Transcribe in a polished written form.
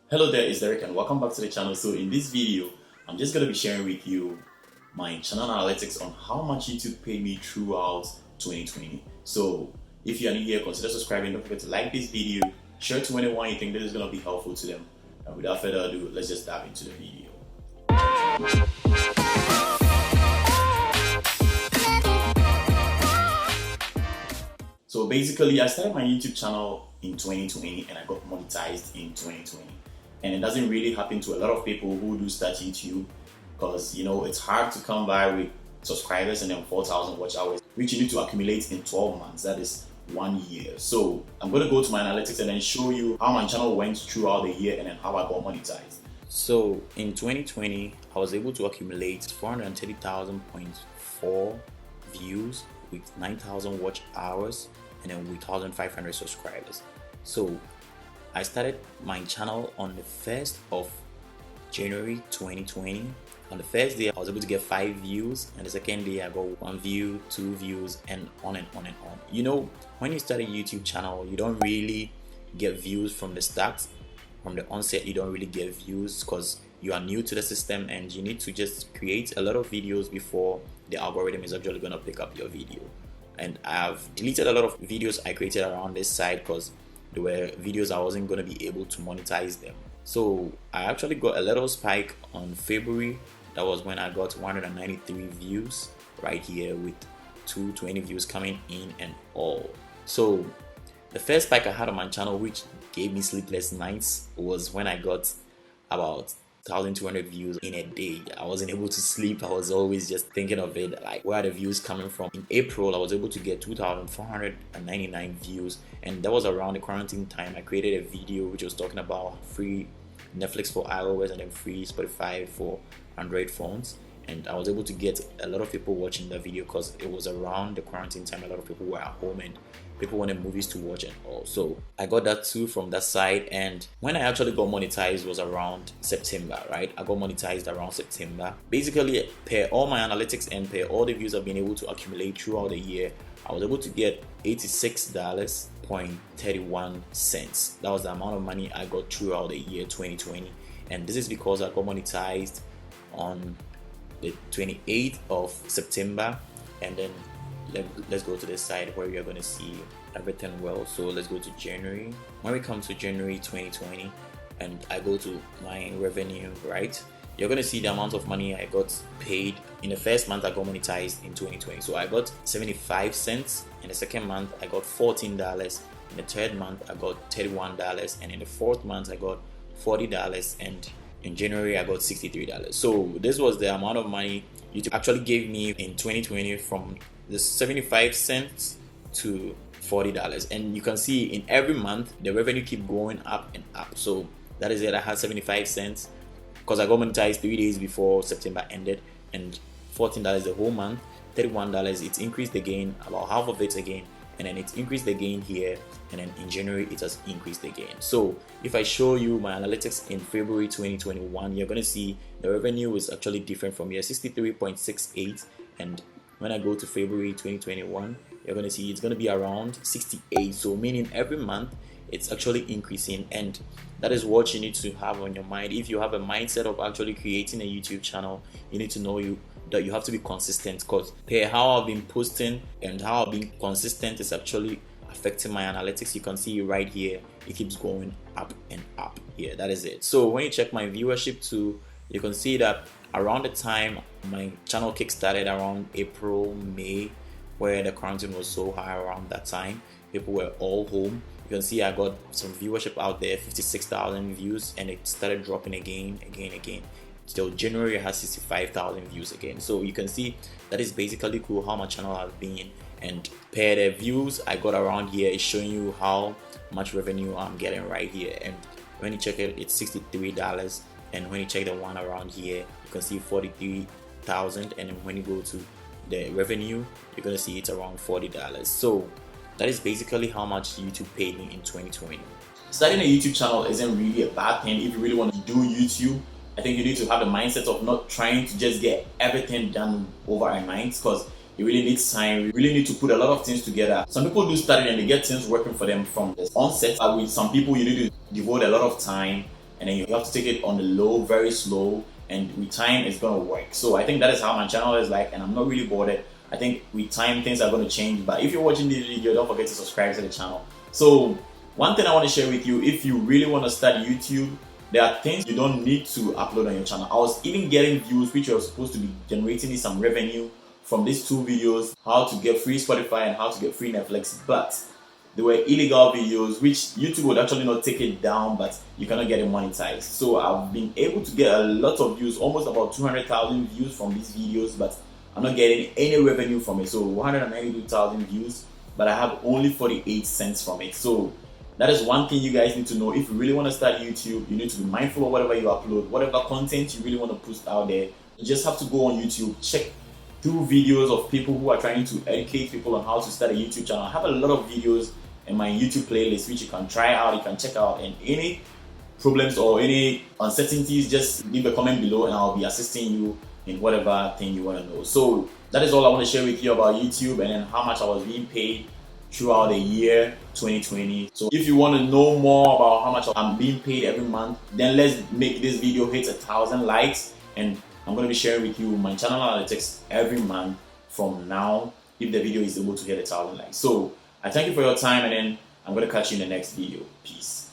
Hello there, it's Derek and welcome back to the channel. So in this video, I'm just going to be sharing with you my channel analytics on how much YouTube paid me throughout 2020. So if you are new here, consider subscribing. Don't forget to like this video, share it to anyone you think this is going to be helpful to them. And without further ado, let's just dive into the video. So basically, I started my YouTube channel in 2020 and I got monetized in 2020. And it doesn't really happen to a lot of people who do start YouTube because it's hard to come by with subscribers and then 4,000 watch hours, which you need to accumulate in 12 months. That is 1 year. So I'm going to go to my analytics and then show you how my channel went throughout the year and then how I got monetized. So in 2020, I was able to accumulate 430,000.4 views with 9,000 watch hours and then with 1,500 subscribers. So I started my channel on the 1st of January 2020. On the first day, I was able to get 5 views, and the second day, I got 1 view, 2 views, and on and on and on. When you start a YouTube channel, you don't really get views from the start. From the onset, you don't really get views because you are new to the system and you need to just create a lot of videos before the algorithm is actually going to pick up your video. And I've deleted a lot of videos I created around this site because there were videos I wasn't going to be able to monetize them. So I actually got a little spike on February. That was when I got 193 views right here with 220 views coming in and all. So the first spike I had on my channel, which gave me sleepless nights, was when I got about 1,200 views in a day. I wasn't able to sleep. I was always just thinking of it, like, where are the views coming from? In April, I was able to get 2,499 views, and that was around the quarantine time. I created a video which was talking about free Netflix for iOS and then free Spotify for Android phones. And I was able to get a lot of people watching the video because it was around the quarantine time. A lot of people were at home and people wanted movies to watch and all. So I got that too from that side. And when I actually got monetized was around September, right? I got monetized around September. Basically, per all my analytics and per all the views I've been able to accumulate throughout the year, I was able to get $86.31. That was the amount of money I got throughout the year 2020. And this is because I got monetized on the 28th of September, and then let's go to this side where we are going to see everything well. So let's go to January. When we come to January 2020 and I go to my revenue, right, you're going to see the amount of money I got paid. In the first month I got monetized in 2020, so I got 75 cents. In the second month I got $14. In the third month I got $31, and in the fourth month I got $40, and in January I got $63. So this was the amount of money YouTube actually gave me in 2020, from the 75 cents to $40. And you can see in every month the revenue keep going up and up. So that is it. I had 75 cents because I got monetized 3 days before September ended, and $14 the whole month. $31, it's increased again, about half of it again, and then it's increased again here, and then in January it has increased again. So if I show you my analytics in February 2021, you're going to see the revenue is actually different from here, 63.68, and when I go to February 2021, you're going to see it's going to be around 68. So meaning every month it's actually increasing, and that is what you need to have on your mind. If you have a mindset of actually creating a YouTube channel, you need to know that you have to be consistent, because how I've been posting and how I've been consistent is actually affecting my analytics. You can see right here, it keeps going up and up here. That is it. So when you check my viewership too, you can see that around the time my channel kick-started, around April, May, where the quarantine was so high, around that time people were all home, you can see I got some viewership out there, 56,000 views, and it started dropping again. Till January I had 65,000 views again. So you can see that is basically cool how my channel has been, and per the views I got around here, it's showing you how much revenue I'm getting right here. And when you check it, it's $63, and when you check the one around here, you can see 43,000, and then when you go to the revenue, you're gonna see it's around $40. So that is basically how much YouTube paid me in 2020. Starting a YouTube channel isn't really a bad thing if you really want to do YouTube. I think you need to have the mindset of not trying to just get everything done over a night, because it really needs time. You really need to put a lot of things together. Some people do start it and they get things working for them from the onset. With some people, you need to devote a lot of time and then you have to take it on the low, very slow, and with time it's gonna work. So I think that is how my channel is like, and I'm not really bothered. I think with time things are gonna change. But if you're watching this video, don't forget to subscribe to the channel. So one thing I want to share with you, if you really want to start YouTube, there are things you don't need to upload on your channel. I was even getting views which are supposed to be generating me some revenue from these two videos, how to get free Spotify and how to get free Netflix, but they were illegal videos which YouTube would actually not take it down, but you cannot get it monetized. So I've been able to get a lot of views, almost about 200,000 views from these videos, but I'm not getting any revenue from it. So 192,000 views, but I have only 48 cents from it. So that is one thing you guys need to know. If you really want to start YouTube, you need to be mindful of whatever you upload, whatever content you really want to post out there. You just have to go on YouTube, check through videos of people who are trying to educate people on how to start a YouTube channel. I have a lot of videos in my YouTube playlist which you can try out, you can check out, and any problems or any uncertainties, just leave a comment below and I'll be assisting you in whatever thing you want to know. So that is all I want to share with you about YouTube and then how much I was being paid throughout the year 2020. So if you want to know more about how much I'm being paid every month, then let's make this video hit 1,000 likes, and I'm going to be sharing with you my channel analytics every month from now if the video is able to hit 1,000 likes. So I thank you for your time, and then I'm going to catch you in the next video. Peace.